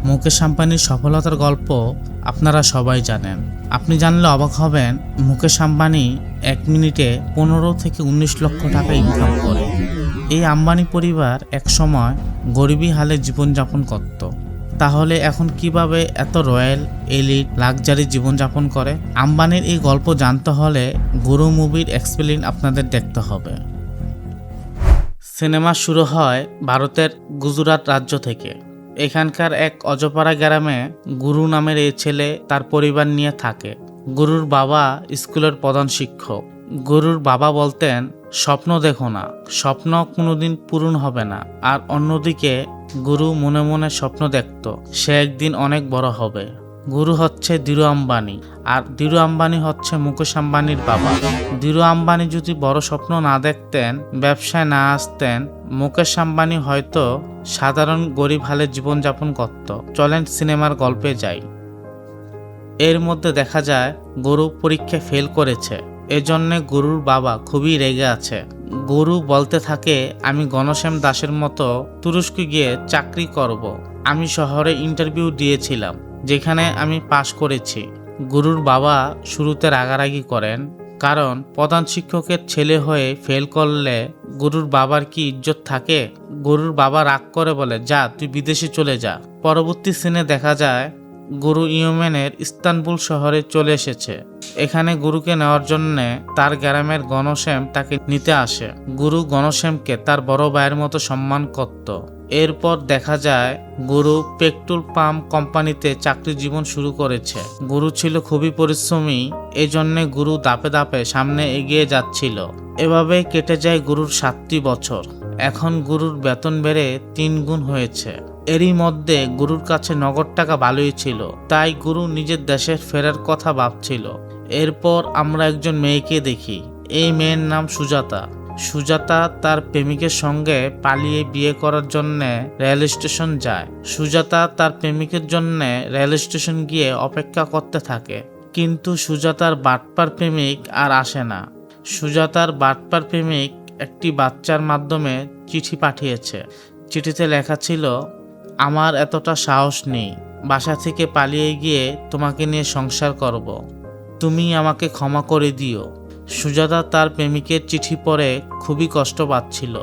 মুকেশ আম্বানির সফলতার গল্প আপনারা সবাই জানেন। আপনি জানলে অবাক হবেন, মুকেশ আম্বানি 1 মিনিটে 15 থেকে 19 লক্ষ টাকা ইনকাম করে। এই আম্বানি পরিবার একসময় গরিবী হালে জীবনযাপন করত। তাহলে এখন কিভাবে এত রয়্যাল, এলিট, লাক্সারি জীবনযাপন করে? আম্বানির এই গল্প জানতে হলে গুরু মুভির এক্সপ্লেইন আপনাদের দেখতে হবে। সিনেমা শুরু হয় ভারতের গুজরাট রাজ্য থেকে। এখানকার এক অজপাড়া গ্রামে গুরু নামের এই ছেলে তার পরিবার নিয়ে থাকে। গুরুর বাবা স্কুলের প্রধান শিক্ষক। গুরুর বাবা বলতেন, স্বপ্ন দেখো না, স্বপ্ন কোনোদিন পূরণ হবে না। আর অন্যদিকে গুরু মনে মনে স্বপ্ন দেখত সে একদিন অনেক বড় হবে। গুরু হচ্ছে ধীরু আম্বানি, আর ধীরু আম্বানি হচ্ছে মুকেশ আম্বানির বাবা। ধীরু আম্বানি যদি বড় স্বপ্ন না দেখতেন, ব্যবসায় না আসতেন, মুকেশ আম্বানি হয়তো সাধারণ গরিব হালে জীবনযাপন করত। চলেন সিনেমার গল্পে যাই। এর মধ্যে দেখা যায় গুরু পরীক্ষায় ফেল করেছে। এজন্যে গুরুর বাবা খুবই রেগে আছে। গুরু বলতে থাকে, আমি ঘনশ্যাম দাসের মতো তুরস্কে গিয়ে চাকরি করব। আমি শহরে ইন্টারভিউ দিয়েছিলাম, যেখানে আমি পাশ করেছি। গুরুর বাবা শুরুতে রাগারাগি করেন, কারণ প্রধান শিক্ষকের ছেলে হয়ে ফেল করলে গুরুর বাবার কি ইজ্জত থাকে? গুরুর বাবা রাগ করে বলে, যা তুই বিদেশে চলে যা। পরবর্তী সিনে দেখা যায় গুরু ইয়েমেনের ইস্তানবুল শহরে চলে এসেছে। এখানে গুরুকে নেওয়ার জন্য তার গ্রামের ঘনশ্যাম তাকে নিতে আসে। গুরু ঘনশ্যামকে তার বড় ভাইয়ের মতো সম্মান করত। এরপর দেখা যায় গুরু পেট্রোল পাম্প কোম্পানিতে চাকরি জীবন শুরু করেছে। গুরু ছিল খুবই পরিশ্রমী, এজন্য গুরু ধাপে ধাপে সামনে এগিয়ে যাচ্ছিল। এভাবে কেটে যায় গুরুর 7টি বছর। এখন গুরুর বেতন বেড়ে 3 গুণ হয়েছে। এরই মধ্যে গুরুর কাছে নগদ টাকা ভালোই ছিল, তাই গুরু নিজের দেশে ফেরার কথা ভাবছিল। এরপর আমরা একজন মেয়েকে দেখি। এই মেয়ের নাম সুজাতা। সুজাতা তার প্রেমিকের সঙ্গে পালিয়ে বিয়ে করার জন্য রেল স্টেশন যায়। সুজাতা তার প্রেমিকের জন্য রেল স্টেশন গিয়ে অপেক্ষা করতে থাকে, কিন্তু সুজাতার বাটপার প্রেমিক আর আসে না। সুজাতার বাটপার প্রেমিক একটি বাচ্চার মাধ্যমে চিঠি পাঠিয়েছে। চিঠিতে লেখা ছিল, আমার এতটা সাহস নেই, বাসা থেকে পালিয়ে গিয়ে তোমাকে নিয়ে সংসার করব, তুমি আমাকে ক্ষমা করে দিও। সুজাতা তার প্রেমিকের চিঠি পড়ে খুবই কষ্ট পাচ্ছিল।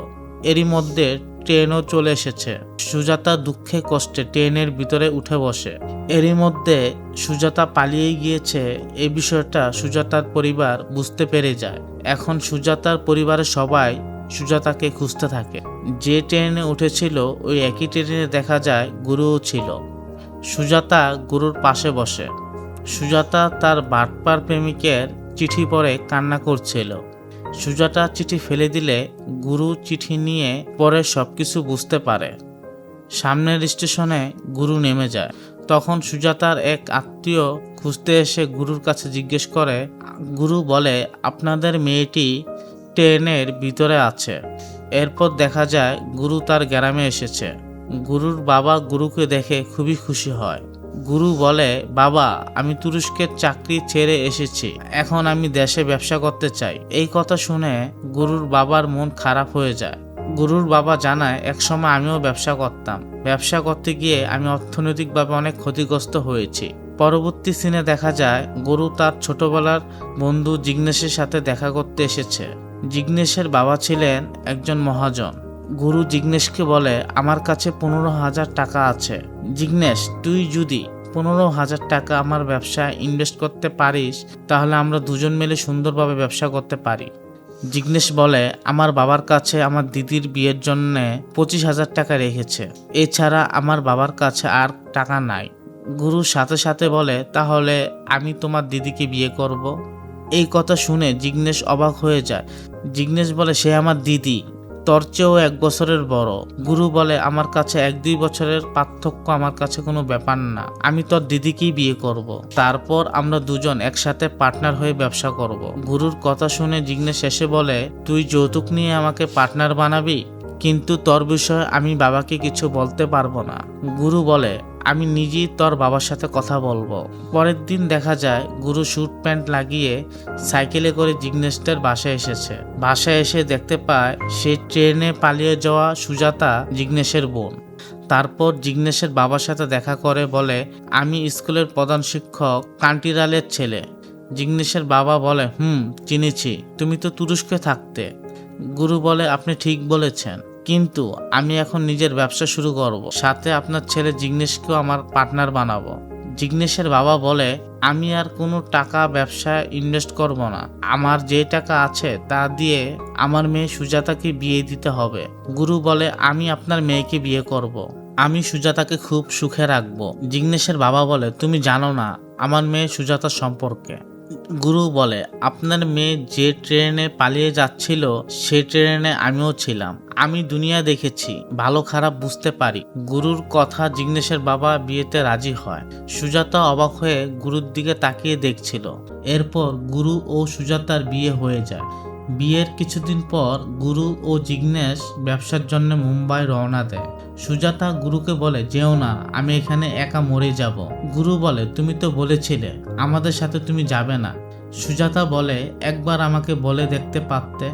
এরই মধ্যে ট্রেনও চলে এসেছে। সুজাতা দুঃখে কষ্টে ট্রেনের ভিতরে উঠে বসে। এরই মধ্যে সুজাতা পালিয়ে গিয়েছে এই বিষয়টা সুজাতার পরিবার বুঝতে পেরে যায়। এখন সুজাতার পরিবারের সবাই সুজাতাকে খুঁজতে থাকে। যে ট্রেনে উঠেছিল ওই একই ট্রেনে দেখা যায় গুরুও ছিল। সুজাতা গুরুর পাশে বসে। সুজাতা তার বাটপার প্রেমিকের চিঠি পড়ে কান্না করছিল। সুজাতা চিঠি ফেলে দিলে গুরু চিঠি নিয়ে পরে সবকিছু বুঝতে পারে। সামনের স্টেশনে গুরু নেমে যায়। তখন সুজাতার এক আত্মীয় খুঁজতে এসে গুরুর কাছে জিজ্ঞেস করে। গুরু বলে, আপনাদের মেয়েটি ট্রেনের ভিতরে আছে। এরপর দেখা যায় গুরু তার গ্রামে এসেছে। গুরুর বাবা গুরুকে দেখে খুবই খুশি হয়। গুরু বলে, বাবা, আমি তুরস্কের চাকরি ছেড়ে এসেছি, এখন আমি দেশে ব্যবসা করতে চাই। এই কথা শুনে গুরুর বাবার মন খারাপ হয়ে যায়। গুরুর বাবা জানায়, একসময় আমিও ব্যবসা করতাম, ব্যবসা করতে গিয়ে আমি অর্থনৈতিকভাবে অনেক ক্ষতিগ্রস্ত হয়েছি। পরবর্তী সিনে দেখা যায় গুরু তার ছোটবেলার বন্ধু জিগ্নেশের সাথে দেখা করতে এসেছে। জিগ্নেশের বাবা ছিলেন একজন মহাজন। গুরু জিগ্নেশকে বলে, আমার কাছে 15,000 টাকা আছে। জিগ্নেশ, তুই যদি 15,000 টাকা আমার ব্যবসায় ইনভেস্ট করতে পারিস, তাহলে আমরা দুজন মিলে সুন্দরভাবে ব্যবসা করতে পারি। জিগ্নেশ বলে, আমার বাবার কাছে আমার দিদির বিয়ের জন্য 25,000 টাকা রেখেছে, এছাড়া আমার বাবার কাছে আর টাকা নাই। গুরু সাথে সাথে বলে, তাহলে আমি তোমার দিদিকে বিয়ে করব। এই কথা শুনে জিগ্নেশ অবাক হয়ে যায়। জিগ্নেশ বলে, সে আমার দিদি, তোর চেয়েও 1 বছরের বড়। গুরু বলে, আমার কাছে 1-2 বছরের পার্থক্য আমার কাছে কোনো ব্যাপার না, আমি তোর দিদিকেই বিয়ে করব। তারপর আমরা দুজন একসাথে পার্টনার হয়ে ব্যবসা করব। গুরুর কথা শুনে জিগ্নেশ শেষে বলে, তুই যৌতুক নিয়ে আমাকে পার্টনার বানাবি, কিন্তু তোর বিষয়ে আমি বাবাকে কিছু বলতে পারবো না। গুরু বলে, আমি নিজেই তোর বাবার সাথে কথা বলবো। পরের দিন দেখা যায় গুরু স্যুট প্যান্ট লাগিয়ে সাইকেলে করে জিগ্নেশদের বাসায় এসেছে। বাসায় এসে দেখতে পায় সে ট্রেনে পালিয়ে যাওয়া সুজাতা জিগ্নেশের বোন। তারপর জিগ্নেশের বাবার সাথে দেখা করে বলে, আমি স্কুলের প্রধান শিক্ষক কান্তিলালের ছেলে। জিগ্নেশের বাবা বলে, চিনেছি, তুমি তো তুরস্কে থাকতে। গুরু বলে, আপনি ঠিক বলেছেন, কিন্তু আমি এখন নিজের ব্যবসা শুরু করব, সাথে আপনার ছেলে জিগ্নেশকেও আমার পার্টনার বানাবো। জিগ্নেশের বাবা বলে, আমি আর কোনো টাকা ব্যবসায় ইনভেস্ট করব না, আমার যে টাকা আছে তা দিয়ে আমার মেয়ে সুজাতাকে বিয়ে দিতে হবে। গুরু বলে, আমি আপনার মেয়েকে বিয়ে করব, আমি সুজাতাকে খুব সুখে রাখবো। জিগ্নেশের বাবা বলে, তুমি জানো না আমার মেয়ে সুজাতা সম্পর্কে। গুরু বলে, আপনার মেয়ে যে ট্রেনে পালিয়ে যাচ্ছিল সেই ট্রেনে আমিও ছিলাম, আমি দুনিয়া দেখেছি, ভালো খারাপ বুঝতে পারি। গুরুর কথা জিগ্নেশের বাবা বিয়েতে রাজি হয়। সুজাতা অবাক হয়ে গুরুর দিকে তাকিয়ে দেখছিল। এরপর গুরু ও সুজাতার বিয়ে হয়ে যায়। বিয়ের কিছুদিন পর গুরু ও জিগ্নেশ ব্যবসার জন্য মুম্বাই রওনা দেয়। সুজাতা গুরুকে বলে, যেও না, আমি এখানে একা মরে যাব। গুরু বলে, তুমি তো বলেছিলে আমাদের সাথে তুমি যাবে না। সুজাতা বলে, একবার আমাকে বলে দেখতে পারতে।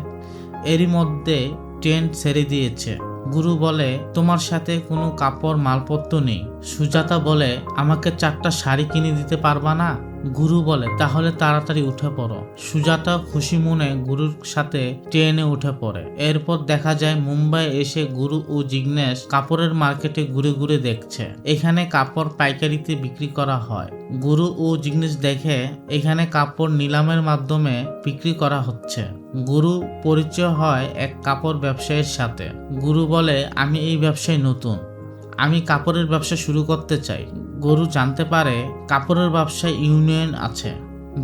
এরই মধ্যে ট্রেন ছেড়ে দিয়েছে। গুরু বলে, তোমার সাথে কোনো কাপড় মালপত্র নেই। সুজাতা বলে, আমাকে 4টা শাড়ি কিনে দিতে পারবা না? গুরু বলে, তাহলে তাড়াতাড়ি উঠে পড়ো। সুজাতা খুশি মনে গুরুর সাথে ট্রেনে উঠে পড়ে। এরপর দেখা যায় মুম্বাই এসে গুরু ও জিগ্নেশ কাপড়ের মার্কেটে ঘুরে ঘুরে দেখছে। এখানে কাপড় পাইকারিতে বিক্রি করা হয়। গুরু ও জিগ্নেশ দেখে এখানে কাপড় নিলামের মাধ্যমে বিক্রি করা হচ্ছে। গুরু পরিচয় হয় এক কাপড় ব্যবসায়ীর সাথে। গুরু বলে, আমি এই ব্যবসায় নতুন, আমি কাপড়ের ব্যবসা শুরু করতে চাই। গুরু জানতে পারে কাপড়ের ব্যবসায় ইউনিয়ন আছে।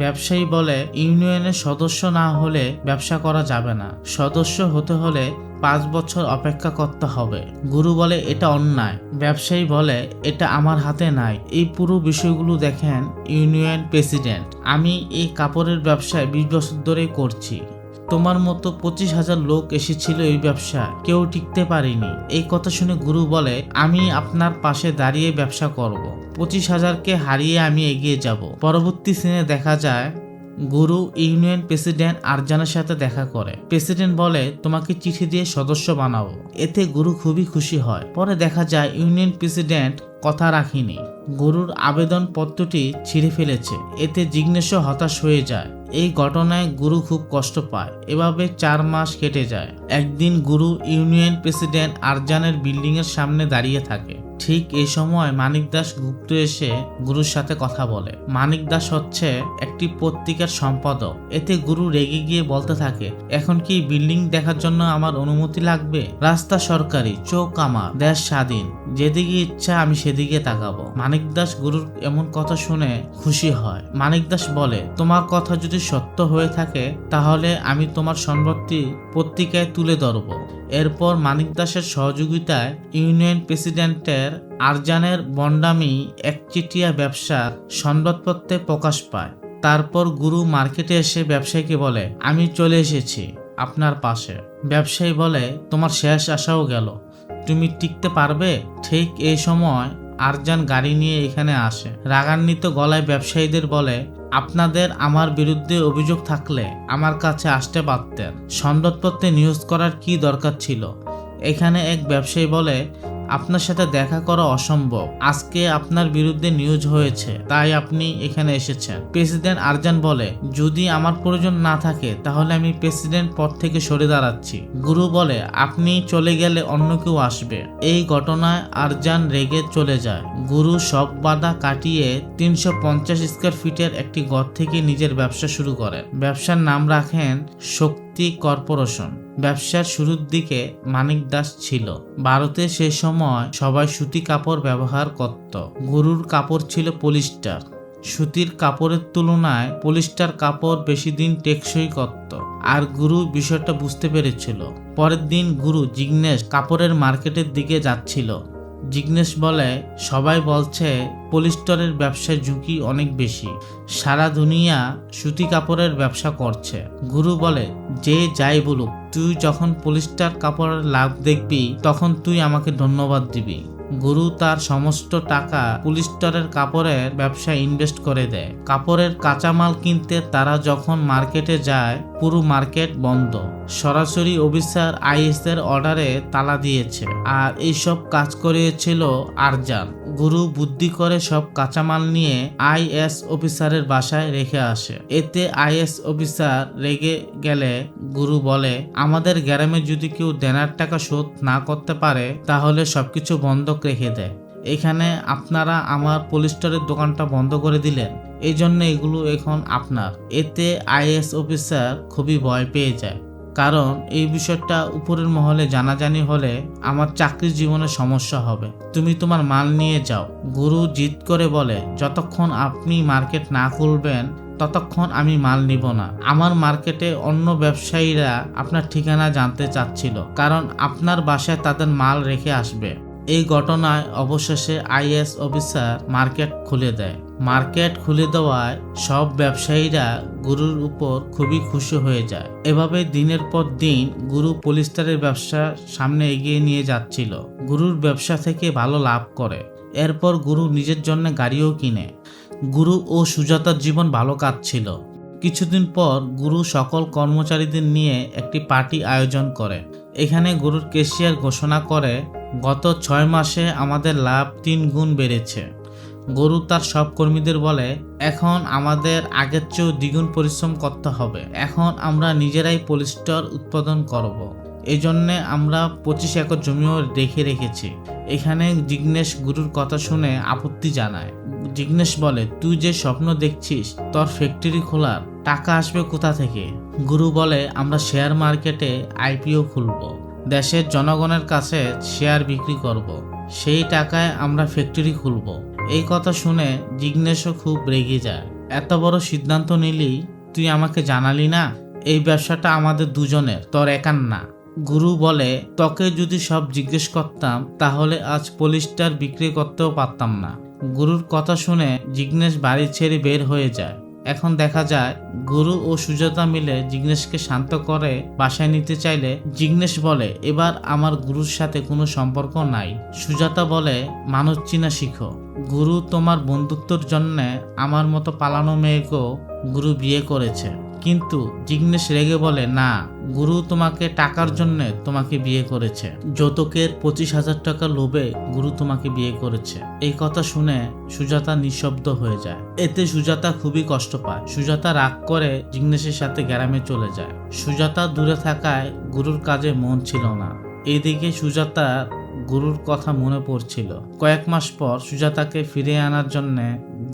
ব্যবসায়ী বলে, ইউনিয়নের সদস্য না হলে ব্যবসা করা যাবে না, সদস্য হতে হলে 5 বছর অপেক্ষা করতে হবে। গুরু বলে, এটা অন্যায়। ব্যবসায়ী বলে, এটা আমার হাতে নাই, এই পুরো বিষয়গুলো দেখেন ইউনিয়ন প্রেসিডেন্ট। আমি এই কাপড়ের ব্যবসায় 20 বছর ধরে করছি, তোমার মতো 25,000 লোক এসেছিল এই ব্যবসা, কেউ টিকতে পারেনি। এই কথা শুনে গুরু বলে, আমি আপনার পাশে দাঁড়িয়ে ব্যবসা করব, 25,000কে হারিয়ে আমি এগিয়ে যাব। পরবর্তী সিনে দেখা যায় গুরু ইউনিয়ন প্রেসিডেন্ট আরজানের সাথে দেখা করে। প্রেসিডেন্ট বলে, তোমাকে চিঠি দিয়ে সদস্য বানাবো। এতে গুরু খুবই খুশি হয়। পরে দেখা যায় ইউনিয়ন প্রেসিডেন্ট কথা রাখিনি, গুরুর আবেদন পত্রটি ছিঁড়ে ফেলেছে। এতে জিগ্নেশও হতাশ হয়ে যায়। এই ঘটনায় গুরু খুব কষ্ট পায়। এভাবে 4 মাস কেটে যায়। একদিন গুরু ইউনিয়ন প্রেসিডেন্ট আরজানের বিল্ডিং এর সামনে দাঁড়িয়ে থাকে। ঠিক এই সময় মানিক দাস গুপ্ত এসে গুরুর সাথে কথা বলে। মানিক দাস হচ্ছে একটি পত্রিকার সম্পাদক। এতে গুরু রেগে গিয়ে বলতে থাকে, এখন কি বিল্ডিং দেখার জন্য আমার অনুমতি লাগবে? রাস্তা সরকারি, চোখ আমার, দেশ স্বাধীন, যেদিকে ইচ্ছা আমি সেদিকে তাকাবো। মানিক দাস গুরুর এমন কথা শুনে খুশি হয়। মানিক দাস বলে, তোমার কথা যদি সত্য হয়ে থাকে তাহলে আমি তোমার সম্পত্তি পত্রিকায় তুলে ধরবো। এরপর মানিক দাসের সহযোগিতায় ইউনিয়ন প্রেসিডেন্টের আরজানের বন্ডামি একচেটিয়া ব্যবসার সংবাদপত্রে প্রকাশ পায়। তারপর গুরু মার্কেটে এসে ব্যবসায়ীকে বলে, আমি চলে এসেছি আপনার পাশে। ব্যবসায়ী বলে, তোমার শেষ আশাও গেল, তুমি টিকতে পারবে? ঠিক এই সময় আরজান গাড়ি নিয়ে এখানে আসে। রাগান্বিত গলায় ব্যবসায়ীদের বলে, আপনাদের আমার বিরুদ্ধে অভিযোগ থাকলে আমার কাছে আসতে পারতেন, সংবাদপত্রে নিউজ করার কি দরকার ছিল? এখানে এক ব্যবসায়ী বলে, আপনার সাথে দেখা করা অসম্ভব, আজকে আপনার বিরুদ্ধে নিউজ হয়েছে তাই আপনি এখানে এসেছেন। প্রেসিডেন্ট আরজান বলে, যদি আমার প্রয়োজন না থাকে তাহলে আমি প্রেসিডেন্ট পদ থেকে সরে দাঁড়াচ্ছি। গুরু বলে, আপনি চলে গেলে অন্য কেউ আসবে। এই ঘটনায় আরজান রেগে চলে যায়। গুরু সব বাধা কাটিয়ে 350 স্কয়ার ফিটের একটি ঘর থেকে নিজের ব্যবসা শুরু করেন। ব্যবসার নাম রাখেন শক্তি কর্পোরেশন। ব্যবসার শুরুর দিকে মানিক দাস ছিল। ভারতে সে সময় সবাই সুতি কাপড় ব্যবহার করত। গুরুর কাপড় ছিল পলিস্টার। সুতির কাপড়ের তুলনায় পলিস্টার কাপড় বেশি দিন টেকসই করত। আর গুরু বিষয়টা বুঝতে পেরেছিল। পরের দিন গুরু জিগ্নেশ কাপড়ের মার্কেটের দিকে যাচ্ছিল। জিগ্নেশ বলে, সবাই বলছে পলিস্টারের ব্যবসায় ঝুঁকি অনেক বেশি, সারা দুনিয়া সুতি কাপড়ের ব্যবসা করছে। গুরু বলে, যে যাই বলুক, তুই যখন পলিস্টার কাপড়ের লাভ দেখবি তখন তুই আমাকে ধন্যবাদ দিবি। গুরু তার সমস্ত টাকা পলিস্টারের কাপড়ের ব্যবসায় ইনভেস্ট করে দেয়। কাপড়ের কাঁচামাল কিনতে তারা যখন মার্কেটে যায়, পুরো মার্কেট বন্ধ। সরাসরি অফিসার আইএস এর অর্ডারে তালা দিয়েছে, আর এইসব কাজ করিয়েছিল আরজান। গুরু বুদ্ধি করে সব কাঁচামাল নিয়ে আইএস অফিসারের বাসায় রেখে আসে। এতে আইএস অফিসার রেগে গেলে গুরু বলে, আমাদের গ্রামে যদি কেউ দেনার টাকা শোধ না করতে পারে তাহলে সবকিছু বন্ধক রেখে দেয়। এখানে আপনারা আমার পলিস্টারের দোকানটা বন্ধ করে দিলেন, এই জন্য এগুলো এখন আপনার। এতে আইএস অফিসার খুবই ভয় পেয়ে যায়, কারণ এই বিষয়টা উপরের মহলে জানাজানি হলে আমার চাকরির জীবনে সমস্যা হবে। তুমি তোমার মাল নিয়ে যাও। গুরু জিদ করে বলে, যতক্ষণ আপনি মার্কেট না খুলবেন ততক্ষণ আমি মাল নিব না। আমার মার্কেটে অন্য ব্যবসায়ীরা আপনার ঠিকানা জানতে চাচ্ছিল, কারণ আপনার বাসায় তাদের মাল রেখে আসবে। এই ঘটনায় অবশেষে আইএস অফিসার মার্কেট খুলে দেয়। মার্কেট খুলে দেওয়ায় সব ব্যবসায়ীরা গুরুর উপর খুবই খুশি হয়ে যায়। এভাবে দিনের পর দিন গুরু পলিস্টারের ব্যবসা সামনে এগিয়ে নিয়ে যাচ্ছিল। গুরুর ব্যবসা থেকে ভালো লাভ করে। এরপর গুরু নিজের জন্য গাড়িও কিনে। গুরু ও সুজাতার জীবন ভালো কাটছিল। কিছুদিন পর গুরু সকল কর্মচারীদের নিয়ে একটি পার্টি আয়োজন করে। এখানে গুরুর ক্যাশিয়ার ঘোষণা করে, গত 6 মাসে আমাদের লাভ 3 গুণ বেড়েছে। গুরু তার সব কর্মীদের বলে, এখন আমাদের আগের চেয়েও দ্বিগুণ পরিশ্রম করতে হবে। এখন আমরা নিজেরাই পলিস্টার উৎপাদন করব। এই জন্যে আমরা 25 একর জমিও রেখেছি। এখানে জিগ্নেশ গুরুর কথা শুনে আপত্তি জানায়। জিগ্নেশ বলে, তুই যে স্বপ্ন দেখছিস তোর ফ্যাক্টরি খোলার টাকা আসবে কোথা থেকে? গুরু বলে, আমরা শেয়ার মার্কেটে আইপিও খুলব, দেশের জনগণের কাছে শেয়ার বিক্রি করব, সেই টাকায় আমরা ফ্যাক্টরি খুলব। এই কথা শুনে জিগ্নেশও খুব রেগে যায়। এত বড় সিদ্ধান্ত নিলি, তুই আমাকে জানালি না? এই ব্যবসাটা আমাদের দুজনের, তোর একার না। গুরু বলে, তোকে যদি সব জিজ্ঞেস করতাম তাহলে আজ পলিস্টার বিক্রি করতেও পারতাম না। গুরুর কথা শুনে জিগ্নেশ বাড়ি ছেড়ে বের হয়ে যায়। এখন দেখা যায় গুরু ও সুজাতা মিলে জিগ্নেশকে শান্ত করে বাসায় নিতে চাইলে জিগ্নেশ বলে, এবার আমার গুরুর সাথে কোনো সম্পর্ক নাই। সুজাতা বলে, মানুষ চিনা শিখো। গুরু তোমার বন্ধুত্বর জন্য আমার মতো পালানো মেয়েকেও গুরু বিয়ে করেছে। কিন্তু জিগ্নেশ রেগে বলে, না, গুরু তোমাকে টাকার জন্য তোমাকে বিয়ে করেছে। যৌতুকের 25,000 টাকা লোভে গুরু তোমাকে বিয়ে করেছে। এই কথা শুনে সুজাতা নিঃশব্দ হয়ে যায়। এতে সুজাতা খুবই কষ্ট পায়। সুজাতা রাগ করে জিগ্নেশের সাথে গ্রামে চলে যায়। সুজাতা দূরে থাকায় গুরুর কাজে মন ছিল না। এদিকে সুজাতা গুরুর কথা মনে পড়ছিল। কয়েক মাস পর সুজাতাকে ফিরিয়ে আনার জন্য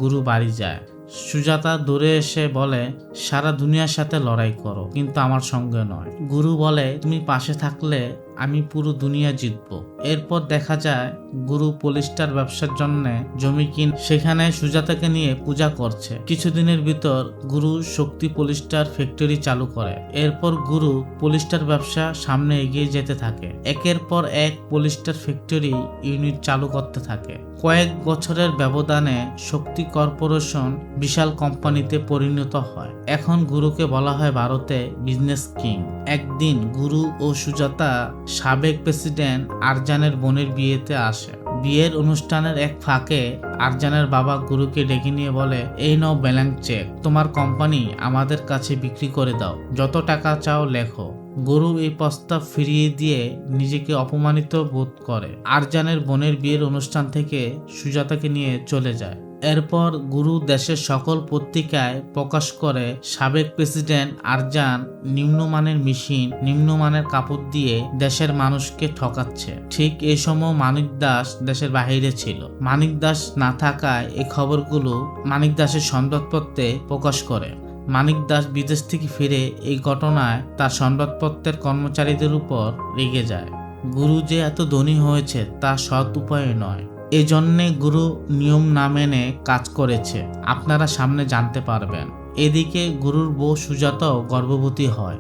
গুরু বাড়ি যায়। সুজাতা দূরে এসে বলে, সারা দুনিয়ার সাথে লড়াই করো, কিন্তু আমার সঙ্গে নয়। গুরু বলে, তুমি পাশে থাকলে আমি পুরো দুনিয়া জিতব। এরপর দেখা যায় গুরু পলিস্টার ব্যবসার জন্য জমি কিনে সেখানে সুজাতাকে নিয়ে পূজা করছে। কিছুদিনের ভিতর গুরু শক্তি পলিস্টার ফ্যাক্টরি চালু করে। এরপর গুরু পলিস্টার ব্যবসা সামনে এগিয়ে যেতে থাকে। একের পর এক পলিস্টার ফ্যাক্টরি ইউনিট চালু করতে থাকে। কয়েক বছরের ব্যবধানে শক্তি কর্পোরেশন বিশাল কোম্পানিতে পরিণত হয়। এখন গুরুকে বলা হয় ভারতে বিজনেস কিং। একদিন গুরু ও সুজাতা সাবেক প্রেসিডেন্ট আরজানের বোনের বিয়েতে আসে। বিয়ের অনুষ্ঠানের এক ফাঁকে আরজানের বাবা গুরুকে ডেকে নিয়ে বলে, এই নাও ব্ল্যাঙ্ক চেক, তোমার কোম্পানি আমাদের কাছে বিক্রি করে দাও, যত টাকা চাও লেখো। গুরু এই প্রস্তাব ফিরিয়ে দিয়ে নিজেকে অপমানিত বোধ করে। আরজানের বোনের বিয়ের অনুষ্ঠান থেকে সুজাতাকে নিয়ে চলে যায়। এরপর গুরু দেশের সকল পত্রিকায় প্রকাশ করে সাবেক প্রেসিডেন্ট আরজান নিম্নমানের মেশিন, নিম্নমানের কাপড় দিয়ে দেশের মানুষকে ঠকাচ্ছে। ঠিক এই সময় মানিক দাস দেশের বাহিরে ছিল। মানিক দাস না থাকায় এই খবরগুলো মানিক দাসের সংবাদপত্রে প্রকাশ করে। মানিক দাস বিদেশ থেকে ফিরে এই ঘটনায় তার সংবাদপত্রের কর্মচারীদের উপর রেগে যায়। গুরু যে এত ধনী হয়েছে তা সৎ উপায়ে নয়, এজন্যে গুরু নিয়ম না মেনে কাজ করেছে, আপনারা সামনে জানতে পারবেন। এদিকে গুরুর বউ সুজাতাও গর্ভবতী হয়।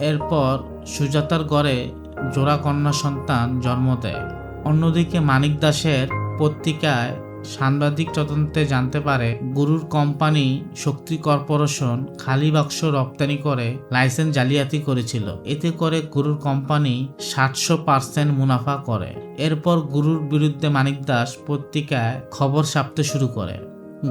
এরপর সুজাতার ঘরে জোড়া কন্যা সন্তান জন্ম দেয়। অন্যদিকে মানিক দাসের পত্রিকায় সাংবাদিক তদন্তে জানতে পারে গুরুর কোম্পানি শক্তি কর্পোরেশন খালি বাক্স রপ্তানি করে লাইসেন্স জালিয়াতি করেছিল। এতে করে গুরুর কোম্পানি 700% মুনাফা করে। এরপর গুরুর বিরুদ্ধে মানিক দাস পত্রিকায় খবর ছাপতে শুরু করে।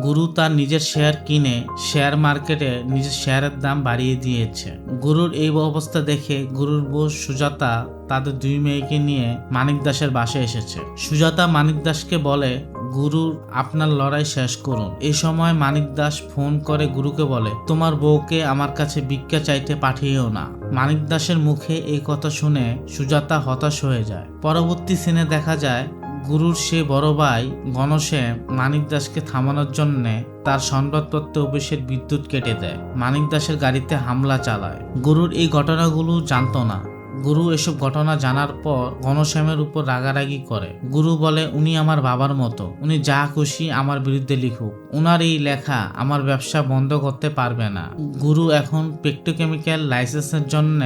গুরু তার নিজের শেয়ার কিনে শেয়ার মার্কেটে নিজের শেয়ারের দাম বাড়িয়ে দিয়েছে। গুরুর এই অবস্থা দেখে গুরুর বউ সুজাতা তাদের 2 মেয়েকে নিয়ে মানিক দাসের বাসায় এসেছে। সুজাতা মানিক দাসকে বলে, গুরুর আপনার লড়াই শেষ করুন। এই সময় মানিক দাস ফোন করে গুরুকে বলে, তোমার বউকে আমার কাছে ভিক্ষা চাইতে পাঠিয়েও না। মানিক দাসের মুখে এই কথা শুনে সুজাতা হতাশ হয়ে যায়। পরবর্তী সিনে দেখা যায় গুরুর সে বড় ভাই ঘনশ্যাম মানিক দাসকে থামানোর জন্য তার সংবাদপত্র অফিসের বিদ্যুৎ কেটে দেয়, মানিক দাসের গাড়িতে হামলা চালায়। গুরুর এই ঘটনাগুলো জানতো না। গুরু এসব ঘটনা জানার পর ঘনশ্যামের উপর রাগারাগি করে। গুরু বলে, উনি আমার বাবার মতো, উনি যা খুশি আমার বিরুদ্ধে লিখুক, উনার এই লেখা আমার ব্যবসা বন্ধ করতে পারবে না। গুরু এখন পেট্রোকেমিক্যাল লাইসেন্সের জন্য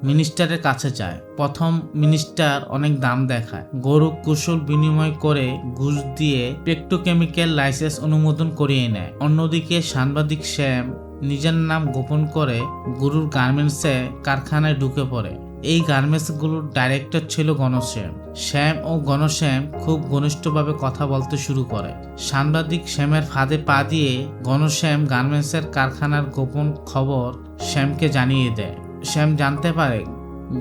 মিনিস্টারের কাছে যায়। প্রথম মিনিস্টার অনেক দাম দেখায়। গুরু কুশল বিনিময় করে ঘুষ দিয়ে পেট্রোকেমিক্যাল লাইসেন্স অনুমোদন করিয়ে নেয়। অন্যদিকে সাংবাদিক শ্যাম নিজের নাম গোপন করে গুরুর গার্মেন্টসে কারখানায় ঢুকে পড়ে। এই গার্মেন্টসগুলোর ডাইরেক্টর ছিল ঘনশ্যাম। শ্যাম ও ঘনশ্যাম খুব ঘনিষ্ঠভাবে কথা বলতে শুরু করে। সাংবাদিক শ্যামের ফাঁদে পা দিয়ে ঘনশ্যাম গার্মেন্টসের কারখানার গোপন খবর শ্যামকে জানিয়ে দেয়। শ্যাম জানতে পারে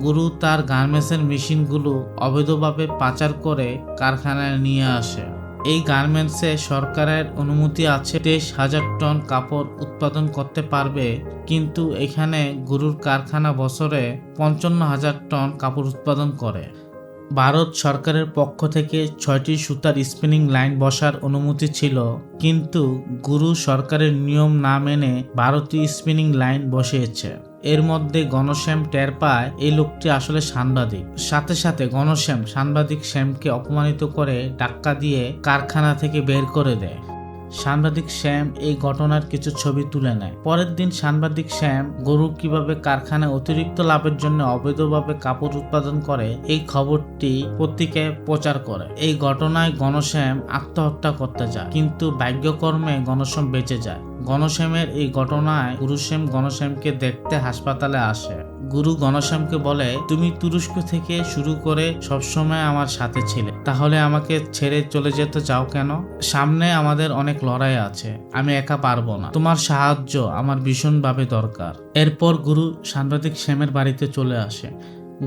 গুরু তার গার্মেন্টসের মেশিনগুলো অবৈধভাবে পাচার করে কারখানায় নিয়ে আসে। এই গার্মেন্টসে সরকারের অনুমতি আছে 23,000 টন কাপড় উৎপাদন করতে পারবে, কিন্তু এখানে গুরুর কারখানা বছরে 55,000 টন কাপড় উৎপাদন করে। ভারত সরকারের পক্ষ থেকে 6টি সুতার স্পিনিং লাইন বসার অনুমতি ছিল, কিন্তু গুরু সরকারের নিয়ম না মেনে 12টি স্পিনিং লাইন বসিয়েছে। এর মধ্যে ঘনশ্যাম টের পায় এই লোকটি আসলে সাংবাদিক। সাথে সাথে ঘনশ্যাম সাংবাদিক শ্যামকে অপমানিত করে ধাক্কা দিয়ে কারখানা থেকে বের করে দেয়। সাংবাদিক শ্যাম এই ঘটনার কিছু ছবি তুলে নেয়। পরের দিন সাংবাদিক শ্যাম গুরু কিভাবে কারখানায় অতিরিক্ত লাভের জন্য অবৈধভাবে কাপড় উৎপাদন করে এই খবরটি পত্রিকায় প্রচার করে। এই ঘটনায় ঘনশ্যাম আত্মহত্যা করতে যায়, কিন্তু ভাগ্যকর্মে ঘনশ্যাম বেঁচে যায়। ঘনশ্যামের এই ঘটনায় গুরুশ্যাম ঘনশ্যামকে দেখতে হাসপাতালে আসে। গুরু ঘনশ্যামকে বলে, তুমি তুরস্ক থেকে শুরু করে সবসময় আমার সাথে ছিলে, তাহলে আমাকে ছেড়ে চলে যেতে চাও কেন? সামনে আমাদের অনেক লড়াই আছে, আমি একা পারবো না, তোমার সাহায্য আমার ভীষণভাবে দরকার। এরপর গুরু সাংবাদিক শ্যামের বাড়িতে চলে আসে।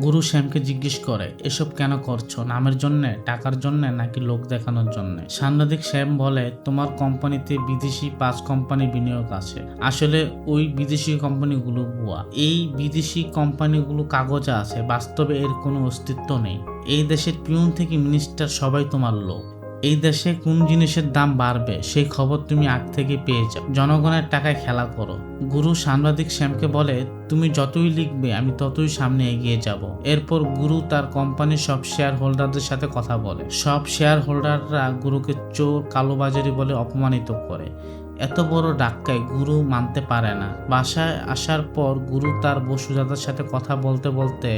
গুরু শ্যামকে জিজ্ঞেস করে, এসব কেন করছো? নামের জন্য, টাকার জন্য, নাকি লোক দেখানোর জন্য? সাংবাদিক শ্যাম বলে, তোমার কোম্পানিতে বিদেশি 5 কোম্পানি বিনিয়োগ আছে। আসলে ওই বিদেশি কোম্পানিগুলো ভুয়া। এই বিদেশি কোম্পানিগুলো কাগজে আছে, বাস্তবে এর কোনো অস্তিত্ব নেই। এই দেশের পিয়ন থেকে মিনিস্টার সবাই তোমার লোক। এই দেশে কোন জিনিসের দাম বাড়বে সেই খবর তুমি আগ থেকে পেয়ে যাও। জনগণের টাকায় খেলা করো। গুরু সাংবাদিক শ্যামকে বলে, তুমি যতই লিখবে আমি ততই সামনে এগিয়ে যাব। এরপর গুরু তার কোম্পানির সব শেয়ার হোল্ডারদের সাথে কথা বলে। সব শেয়ার হোল্ডাররা গুরুকে চোর, কালোবাজারি বলে অপমানিত করে। এত বড় ধাক্কায় গুরু মানতে পারে না। বাসায় আসার পর গুরু তার বউ সুজাতার সাথে কথা বলতে বলতে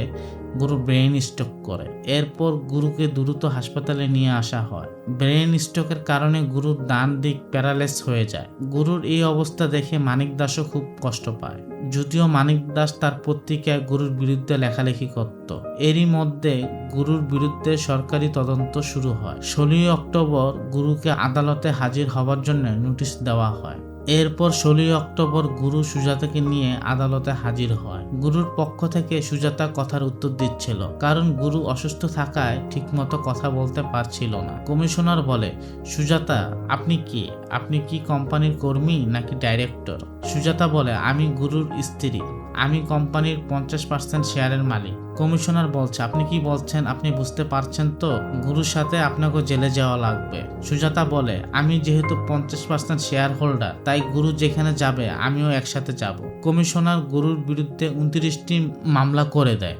গুরু ব্রেন স্ট্রোক করে। এরপর গুরুকে দ্রুত হাসপাতালে নিয়ে আসা হয়। ব্রেন স্ট্রোকের কারণে গুরুর ডান দিক প্যারালাইজ হয়ে যায়। গুরুর এই অবস্থা দেখে মানিক দাসও খুব কষ্ট পায়। যদিও মানিক দাস তার পত্রিকায় গুরুর বিরুদ্ধে লেখালেখি করত। এরই মধ্যে গুরুর বিরুদ্ধে সরকারি তদন্ত শুরু হয়। 16 অক্টোবর গুরুকে আদালতে হাজির হওয়ার জন্য নোটিশ দেওয়া হয়। এরপর 16 অক্টোবর গুরু সুজাতাকে নিয়ে আদালতে হাজির হয়। গুরুর পক্ষ থেকে সুজাতা কথার উত্তর দিচ্ছিল, কারণ গুরু অসুস্থ থাকায় ঠিকমতো কথা বলতে পারছিল না। কমিশনার বলে, সুজাতা আপনি কি? আপনি কি কোম্পানির কর্মী নাকি ডাইরেক্টর? সুজাতা বলে, আমি গুরুর স্ত্রী, আমি কোম্পানির 50% শেয়ারের মালিক। কমিশনার বলছে, আপনি কি বলছেন? আপনি বুঝতে পারছেন তো? গুরুর সাথে আপনাকে জেলে যাওয়া লাগবে। সুজাতা বলে, আমি যেহেতু 50% শেয়ার হোল্ডার, তাই গুরু যেখানে যাবে আমিও একসাথে যাব। কমিশনার গুরুর বিরুদ্ধে 29টি মামলা করে দেয়।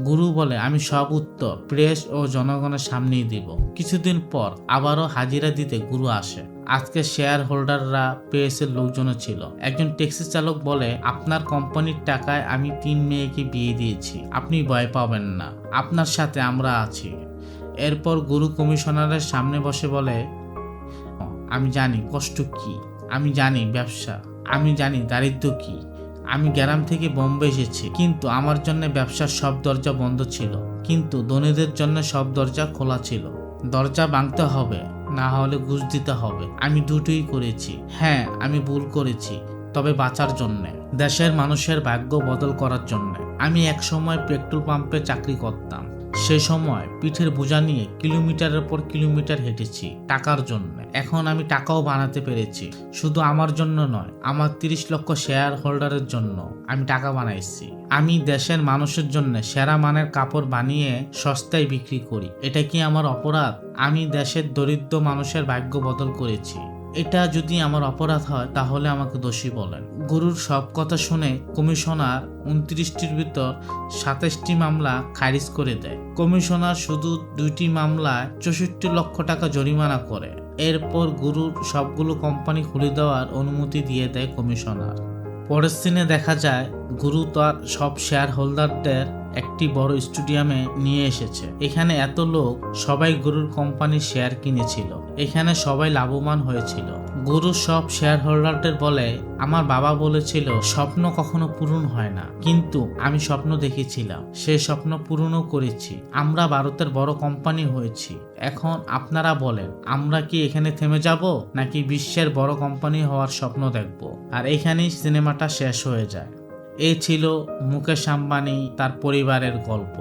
গুরু বলে, আমি সব উত্তর প্রেস ও জনগণের সামনেই দিব। কিছুদিন পর আবারও হাজিরা দিতে গুরু আসে। আজকে শেয়ার হোল্ডাররা পেএসের লোকজনও ছিল। একজন ট্যাক্সি চালক বলে, আপনার কোম্পানির টাকায় আমি 3 মেয়েকে বিয়ে দিয়েছি, আপনি ভয় পাবেন না, আপনার সাথে আমরা আছি। এরপর গুরু কমিশনারের সামনে বসে বলে, আমি জানি কষ্ট কি, আমি জানি ব্যবসা, আমি জানি দারিদ্র্য কি। আমি গ্রাম থেকে বোম্বে এসেছি, কিন্তু আমার জন্য ব্যবসার সব দরজা বন্ধ ছিল, কিন্তু ধনীদের জন্য সব দরজা খোলা ছিল। দরজা ভাঙতে হবে, না হলে ঘুষ দিতে হবে। আমি দুটোই করেছি। হ্যাঁ, আমি ভুল করেছি, তবে বাঁচার জন্য, দেশের মানুষের ভাগ্য বদল করার জন্য। আমি এক সময় পেট্রোল পাম্পে চাকরি করতাম। সে সময় পিঠের বোঝা নিয়ে কিলোমিটারের পর কিলোমিটার হেঁটেছি টাকার জন্য। এখন আমি টাকাও বানাতে পেরেছি, শুধু আমার জন্য নয়, আমার 30 লক্ষ শেয়ার হোল্ডারের জন্য আমি টাকা বানাইছি। আমি দেশের মানুষের জন্য সেরা মানের কাপড় বানিয়ে সস্তায় বিক্রি করি। এটা কি আমার অপরাধ? আমি দেশের দরিদ্র মানুষের ভাগ্য বদল করেছি। এটা যদি আমার অপরাধ হয় তাহলে আমাকে দোষী বলেন। গুরুর সব কথা শুনে কমিশনার 29টির ভিতর 27টি মামলা খারিজ করে দেয়। কমিশনার শুধু 2টি মামলায় 64 লক্ষ টাকা জরিমানা করে। এরপর গুরুর সবগুলো কোম্পানি খুলে দেওয়ার অনুমতি দিয়ে দেয় কমিশনার। পরের সিনে দেখা যায় গুরু তার সব শেয়ার হোল্ডারদের একটি বড় স্টেডিয়ামে নিয়ে এসেছে। এখানে এত লোক, সবাই গুরুর কোম্পানির শেয়ার কিনেছিল। এখানে সবাই লাভবান হয়েছিল। গুরু সব শেয়ার হোল্ডারদের বলে, আমার বাবা বলেছিল স্বপ্ন কখনো পূরণ হয় না, কিন্তু আমি স্বপ্ন দেখেছিলাম, সেই স্বপ্ন পূরণও করেছি। আমরা ভারতের বড় কোম্পানি হয়েছি। এখন আপনারা বলেন, আমরা কি এখানে থেমে যাব, নাকি বিশ্বের বড় কোম্পানি হওয়ার স্বপ্ন দেখব? আর এখানেই সিনেমাটা শেষ হয়ে যায়। এই ছিল মুকেশ আম্বানি তার পরিবারের গল্প।